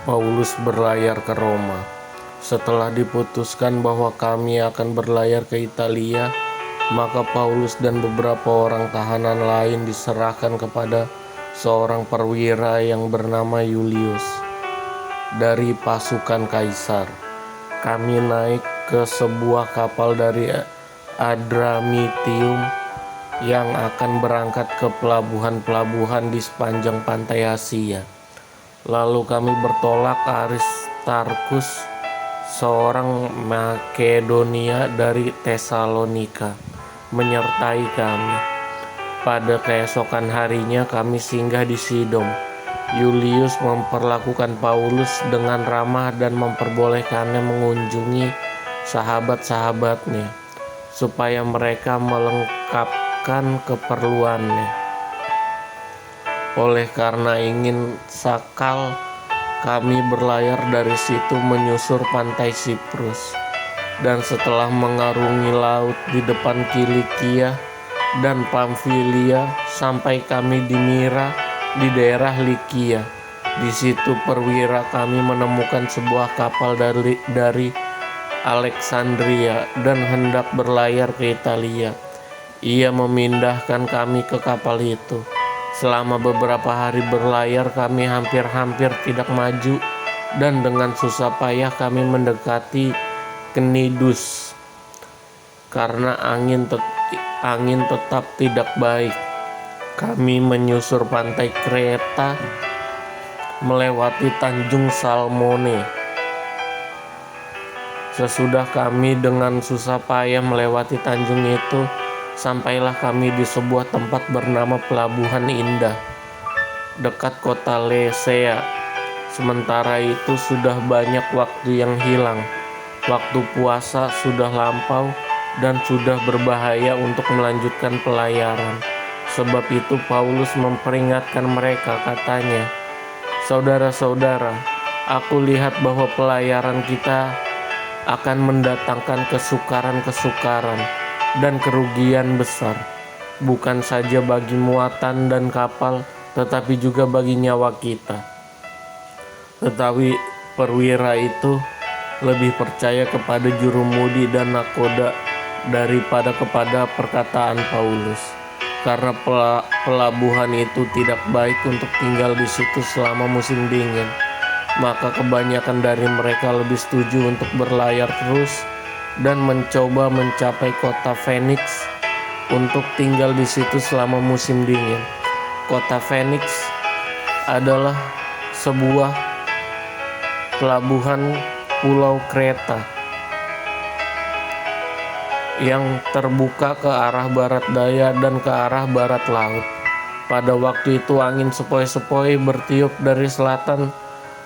Paulus berlayar ke Roma. Setelah diputuskan bahwa kami akan berlayar ke Italia, maka Paulus dan beberapa orang tahanan lain diserahkan kepada seorang perwira yang bernama Yulius dari pasukan Kaisar. Kami naik ke sebuah kapal dari Adramitium yang akan berangkat ke pelabuhan-pelabuhan di sepanjang pantai Asia. Lalu kami bertolak ke Aristarkus, seorang Makedonia dari Tesalonika, menyertai kami. Pada keesokan harinya kami singgah di Sidon. Yulius memperlakukan Paulus dengan ramah dan memperbolehkannya mengunjungi sahabat-sahabatnya, supaya mereka melengkapkan keperluannya. Oleh karena ingin sakal, kami berlayar dari situ menyusur pantai Siprus, dan setelah mengarungi laut di depan Kilikia dan Pamfilia, sampai kami di Mira di daerah Likia. Di situ perwira kami menemukan sebuah kapal dari Alexandria dan hendak berlayar ke Italia. Ia memindahkan kami ke kapal itu. Selama beberapa hari berlayar, kami hampir-hampir tidak maju, dan dengan susah payah kami mendekati Knidus karena angin tetap tidak baik. Kami menyusur pantai Kreta, melewati Tanjung Salmone. Sesudah kami dengan susah payah melewati tanjung itu, sampailah kami di sebuah tempat bernama Pelabuhan Indah, dekat kota Lasea. Sementara itu sudah banyak waktu yang hilang. Waktu puasa sudah lampau dan sudah berbahaya untuk melanjutkan pelayaran. Sebab itu Paulus memperingatkan mereka, katanya, "Saudara-saudara, aku lihat bahwa pelayaran kita akan mendatangkan kesukaran-kesukaran dan kerugian besar, bukan saja bagi muatan dan kapal, tetapi juga bagi nyawa kita." Tetapi perwira itu lebih percaya kepada jurumudi dan nakoda daripada kepada perkataan Paulus, karena pelabuhan itu tidak baik untuk tinggal di situ selama musim dingin. Maka kebanyakan dari mereka lebih setuju untuk berlayar terus dan mencoba mencapai kota Phoenix untuk tinggal di situ selama musim dingin. Kota Phoenix adalah sebuah pelabuhan pulau Kreta yang terbuka ke arah barat daya dan ke arah barat laut. Pada waktu itu angin sepoi-sepoi bertiup dari selatan.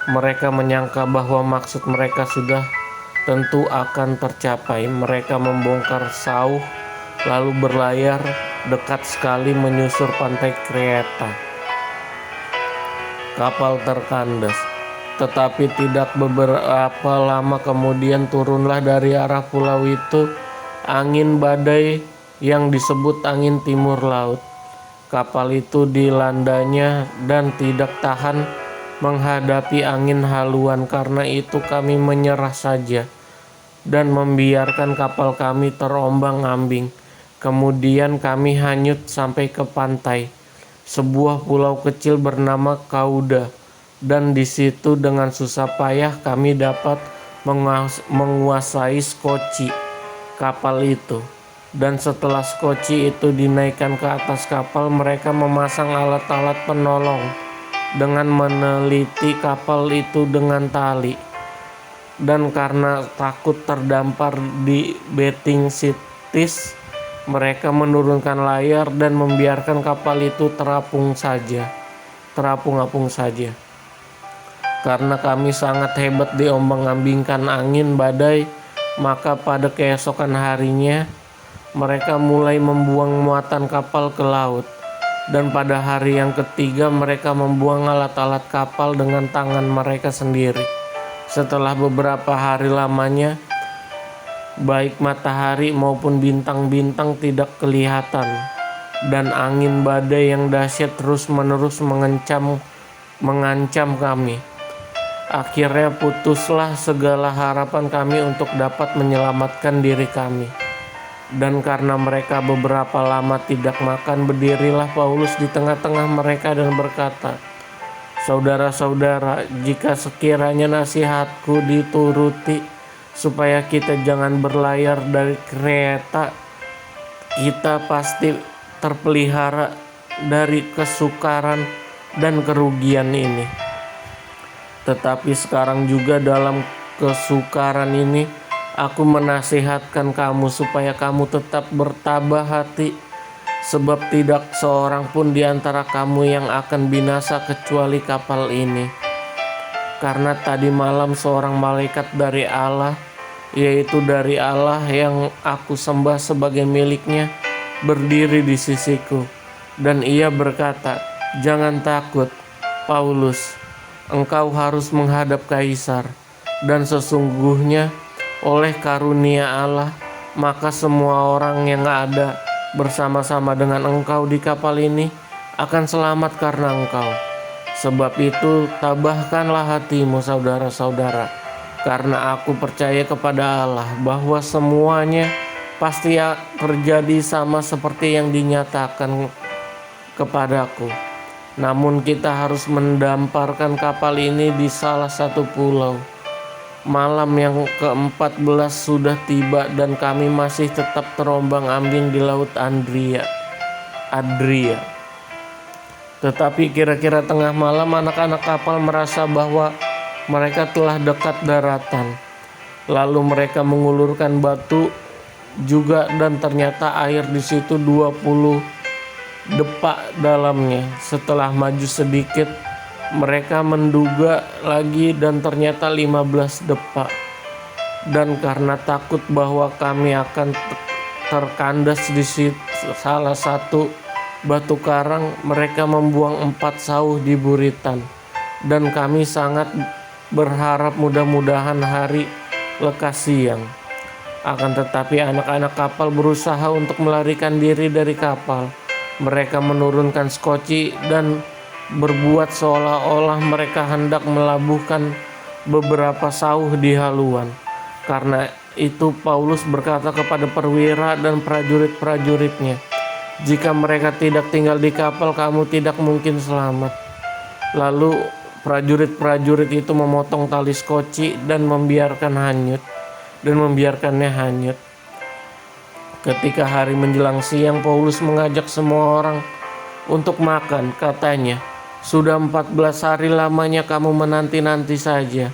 Mereka menyangka bahwa maksud mereka sudah tentu akan tercapai. Mereka membongkar sauh lalu berlayar dekat sekali menyusur pantai Kreta. Kapal terkandas, tetapi tidak beberapa lama kemudian turunlah dari arah pulau itu angin badai yang disebut angin timur laut. Kapal itu dilandanya dan tidak tahan menghadapi angin haluan. Karena itu kami menyerah saja dan membiarkan kapal kami terombang-ambing. Kemudian kami hanyut sampai ke pantai, sebuah pulau kecil bernama Kauda, dan di situ dengan susah payah kami dapat menguasai skoci kapal itu. Dan setelah skoci itu dinaikkan ke atas kapal, mereka memasang alat-alat penolong dengan meneliti kapal itu dengan tali. Dan karena takut terdampar di Beting Sitis, mereka menurunkan layar dan membiarkan kapal itu terapung-apung saja. Karena kami sangat hebat diombang-ambingkan angin badai, maka pada keesokan harinya mereka mulai membuang muatan kapal ke laut. Dan pada hari yang ketiga mereka membuang alat-alat kapal dengan tangan mereka sendiri. Setelah beberapa hari lamanya, baik matahari maupun bintang-bintang tidak kelihatan, dan angin badai yang dahsyat terus-menerus mengancam kami. Akhirnya putuslah segala harapan kami untuk dapat menyelamatkan diri kami. Dan karena mereka beberapa lama tidak makan, berdirilah Paulus di tengah-tengah mereka dan berkata, "Saudara-saudara, jika sekiranya nasihatku dituruti, supaya kita jangan berlayar dari Kreta, kita pasti terpelihara dari kesukaran dan kerugian ini. Tetapi sekarang juga dalam kesukaran ini, aku menasihatkan kamu supaya kamu tetap bertabah hati, sebab tidak seorang pun di antara kamu yang akan binasa kecuali kapal ini. Karena tadi malam seorang malaikat dari Allah, yaitu dari Allah yang aku sembah sebagai miliknya, berdiri di sisiku. Dan ia berkata, 'Jangan takut, Paulus. Engkau harus menghadap Kaisar. Dan sesungguhnya oleh karunia Allah, maka semua orang yang ada bersama-sama dengan engkau di kapal ini akan selamat karena engkau. Sebab itu tabahkanlah hatimu, saudara-saudara, karena aku percaya kepada Allah bahwa semuanya pasti terjadi sama seperti yang dinyatakan kepadaku. Namun kita harus mendamparkan kapal ini di salah satu pulau. Malam yang ke-14 sudah tiba dan kami masih tetap terombang-ambing di laut Adria. Tetapi kira-kira tengah malam anak-anak kapal merasa bahwa mereka telah dekat daratan. Lalu mereka mengulurkan batu juga dan ternyata air di situ 20 depak dalamnya. Setelah maju sedikit, mereka menduga lagi dan ternyata 15 depak. Dan karena takut bahwa kami akan terkandas di salah satu batu karang, mereka membuang 4 sauh di buritan. Dan kami sangat berharap mudah-mudahan hari lekas siang. Akan tetapi anak-anak kapal berusaha untuk melarikan diri dari kapal. Mereka menurunkan skoci dan berbuat seolah-olah mereka hendak melabuhkan beberapa sauh di haluan. Karena itu Paulus berkata kepada perwira dan prajurit-prajuritnya, "Jika mereka tidak tinggal di kapal, kamu tidak mungkin selamat." Lalu prajurit-prajurit itu memotong tali skoci dan membiarkannya hanyut. Ketika hari menjelang siang, Paulus mengajak semua orang untuk makan. Katanya, "Sudah 14 hari lamanya kamu menanti-nanti saja,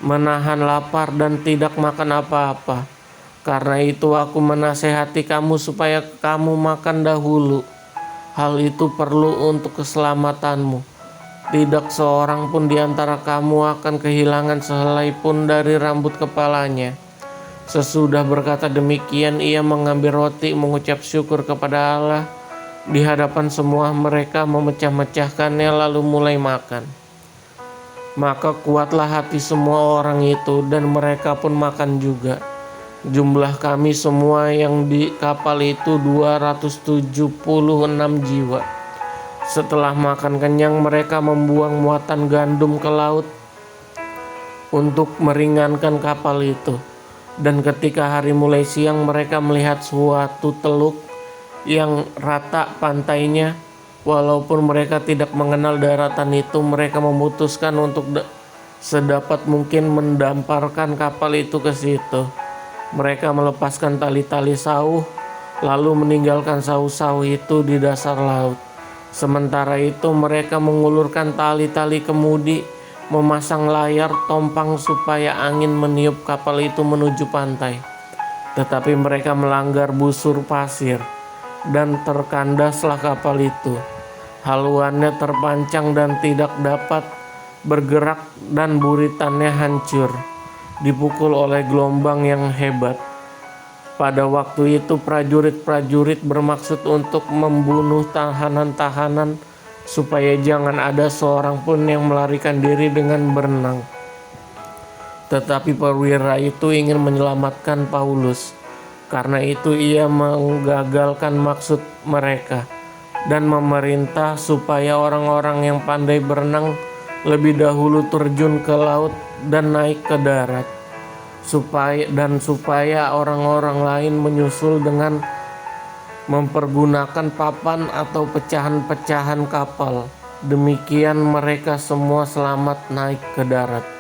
menahan lapar dan tidak makan apa-apa. Karena itu aku menasehati kamu supaya kamu makan dahulu. Hal itu perlu untuk keselamatanmu. Tidak seorang pun di antara kamu akan kehilangan sehelai pun dari rambut kepalanya." Sesudah berkata demikian, ia mengambil roti, mengucap syukur kepada Allah di hadapan semua mereka, memecah-mecahkannya lalu mulai makan. Maka kuatlah hati semua orang itu dan mereka pun makan juga. Jumlah kami semua yang di kapal itu 276 jiwa. Setelah makan kenyang, mereka membuang muatan gandum ke laut untuk meringankan kapal itu. Dan ketika hari mulai siang, mereka melihat suatu teluk yang rata pantainya. Walaupun mereka tidak mengenal daratan itu, mereka memutuskan untuk sedapat mungkin mendamparkan kapal itu ke situ. Mereka melepaskan tali-tali sauh, lalu meninggalkan sauh-sauh itu di dasar laut. Sementara itu mereka mengulurkan tali-tali kemudi, memasang layar tompang supaya angin meniup kapal itu menuju pantai. Tetapi mereka melanggar busur pasir dan terkandaslah kapal itu. Haluannya terpancang dan tidak dapat bergerak dan buritannya hancur, dipukul oleh gelombang yang hebat. Pada waktu itu prajurit-prajurit bermaksud untuk membunuh tahanan-tahanan supaya jangan ada seorang pun yang melarikan diri dengan berenang. Tetapi perwira itu ingin menyelamatkan Paulus. Karena itu ia menggagalkan maksud mereka dan memerintah supaya orang-orang yang pandai berenang lebih dahulu terjun ke laut dan naik ke darat, supaya orang-orang lain menyusul dengan mempergunakan papan atau pecahan-pecahan kapal. Demikian mereka semua selamat naik ke darat.